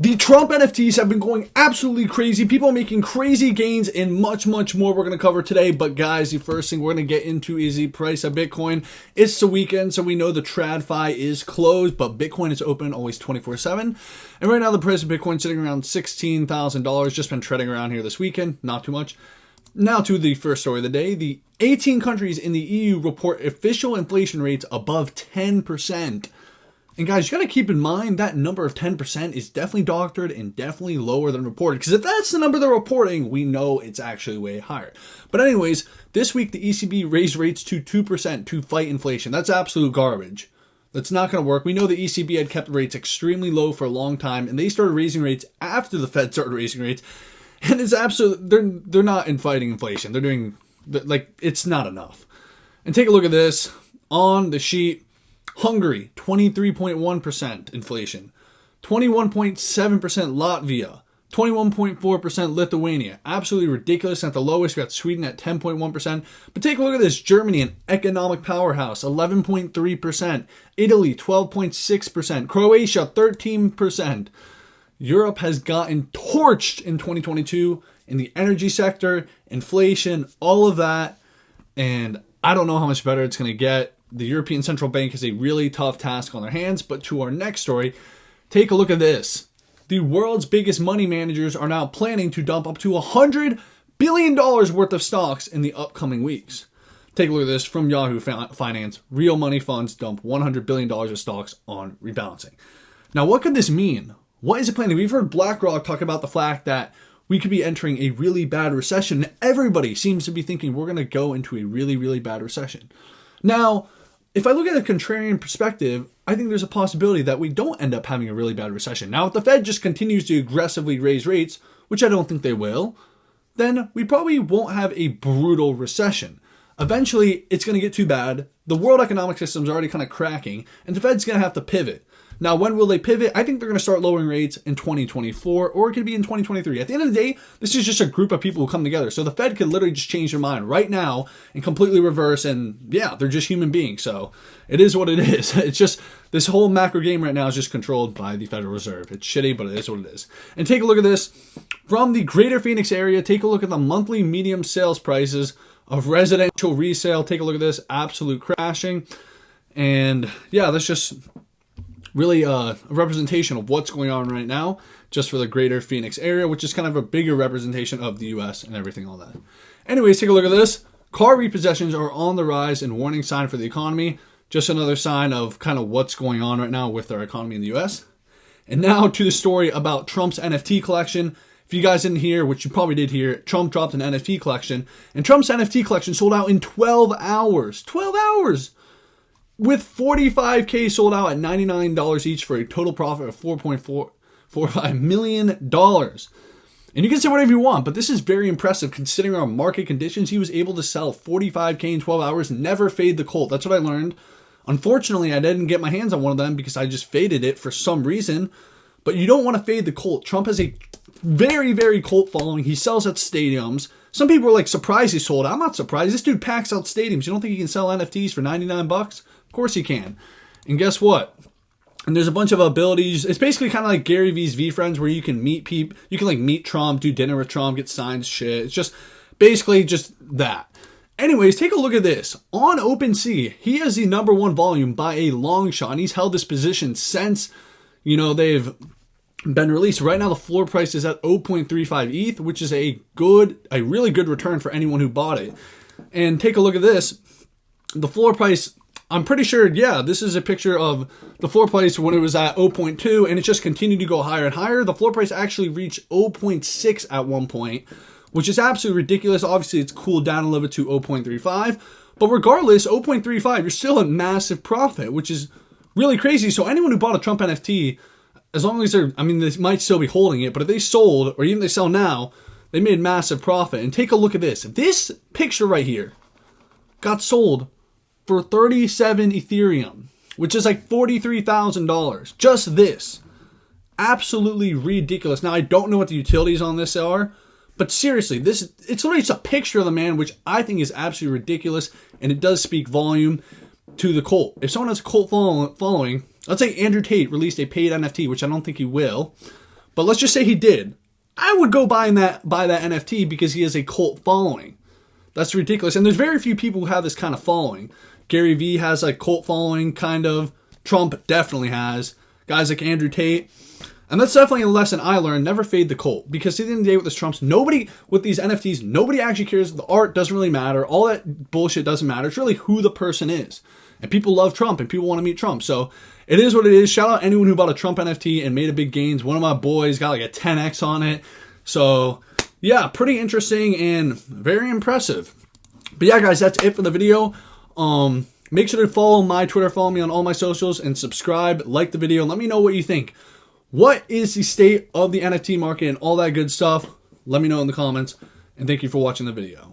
The Trump NFTs have been going absolutely crazy. People are making crazy gains and much, much more we're going to cover today. But guys, the first thing we're going to get into is the price of Bitcoin. It's the weekend, so we know the TradFi is closed, but Bitcoin is open always 24/7. And right now the price of Bitcoin is sitting around $16,000. Just been treading around here this weekend, not too much. Now to the first story of the day. The 18 countries in the EU report official inflation rates above 10%. And guys, you got to keep in mind that number of 10% is definitely doctored and definitely lower than reported. Because if that's the number they're reporting, we know it's actually way higher. But anyways, this week the ECB raised rates to 2% to fight inflation. That's absolute garbage. That's not going to work. We know the ECB had kept rates extremely low for a long time, and they started raising rates after the Fed started raising rates. And it's absolute. They're not in fighting inflation. They're doing, like, it's not enough. And take a look at this on the sheet. Hungary, 23.1% inflation, 21.7% Latvia, 21.4% Lithuania. Absolutely ridiculous. At the lowest, we got Sweden at 10.1%. But take a look at this. Germany, an economic powerhouse, 11.3%. Italy, 12.6%. Croatia, 13%. Europe has gotten torched in 2022 in the energy sector, inflation, all of that. And I don't know how much better it's going to get. The European Central Bank has a really tough task on their hands. But to our next story, take a look at this. The world's biggest money managers are now planning to dump up to $100 billion worth of stocks in the upcoming weeks. Take a look at this from Yahoo Finance. Real money funds dump $100 billion of stocks on rebalancing. Now, what could this mean? What is it planning? We've heard BlackRock talk about the fact that we could be entering a really bad recession. Everybody seems to be thinking we're going to go into a really, really bad recession. Now, if I look at a contrarian perspective, I think there's a possibility that we don't end up having a really bad recession. Now, if the Fed just continues to aggressively raise rates, which I don't think they will, then we probably won't have a brutal recession. Eventually, it's going to get too bad. The world economic system is already kind of cracking, and the Fed's going to have to pivot. Now, when will they pivot? I think they're going to start lowering rates in 2024, or it could be in 2023. At the end of the day, this is just a group of people who come together. So the Fed could literally just change their mind right now and completely reverse. And yeah, they're just human beings. So it is what it is. It's just this whole macro game right now is just controlled by the Federal Reserve. It's shitty, but it is what it is. And take a look at this. From the greater Phoenix area, take a look at the monthly medium sales prices of residential resale. Take a look at this. Absolute crashing. And yeah, that's just really a representation of what's going on right now just for the greater Phoenix area, which is kind of a bigger representation of the U.S. and everything, all that. Anyways, take a look at this. Car repossessions are on the rise and warning sign for the economy. Just another sign of kind of what's going on right now with our economy in the U.S. And now to the story about Trump's NFT collection. If you guys didn't hear, which you probably did hear, Trump dropped an NFT collection. And Trump's NFT collection sold out in 12 hours. 12 hours! With 45K sold out at $99 each for a total profit of $4.45 million. And you can say whatever you want, but this is very impressive considering our market conditions. He was able to sell 45K in 12 hours, never fade the cult. That's what I learned. Unfortunately, I didn't get my hands on one of them because I just faded it for some reason. But you don't want to fade the cult. Trump has a very, very cult following. He sells at stadiums. Some people are like surprised he sold out. I'm not surprised. This dude packs out stadiums. You don't think he can sell NFTs for 99 bucks? Of course he can. And guess what? And there's a bunch of abilities. It's basically kind of like Gary V's V-Friends where you can meet people. You can like meet Trump, do dinner with Trump, get signed shit. It's just basically just that. Anyways, take a look at this. On OpenSea, he has the #1 volume by a long shot. And he's held this position since, they've been released. Right now, the floor price is at 0.35 ETH, which is a really good return for anyone who bought it. And take a look at this. The floor price, I'm pretty sure, yeah, this is a picture of the floor price when it was at 0.2, and it just continued to go higher and higher. The floor price actually reached 0.6 at one point, which is absolutely ridiculous. Obviously, it's cooled down a little bit to 0.35, but regardless, 0.35, you're still a massive profit, which is really crazy. So anyone who bought a Trump NFT, as long as they might still be holding it, but if they sold, or even if they sell now, they made massive profit. And take a look at this. This picture right here got sold for 37 Ethereum, which is like $43,000. Just this. Absolutely ridiculous. Now, I don't know what the utilities on this are, but seriously, it's literally just a picture of the man, which I think is absolutely ridiculous, and it does speak volume to the cult. If someone has a cult following, let's say Andrew Tate released a paid NFT, which I don't think he will, But let's just say he did. I would go buy that NFT because he has a cult following. That's ridiculous. And there's very few people who have this kind of following. Gary Vee has a cult following, kind of. Trump definitely has. Guys like Andrew Tate. And that's definitely a lesson I learned. Never fade the cult. Because at the end of the day with this Trumps, nobody, with these NFTs, nobody actually cares. The art doesn't really matter. All that bullshit doesn't matter. It's really who the person is. And people love Trump and people want to meet Trump. So it is what it is. Shout out anyone who bought a Trump NFT and made a big gains. One of my boys got like a 10x on it. So yeah, pretty interesting and very impressive. But yeah, guys, that's it for the video. Make sure to follow my Twitter, follow me on all my socials, and subscribe, like the video, and let me know what you think. What is the state of the NFT market and all that good stuff? Let me know in the comments, and thank you for watching the video.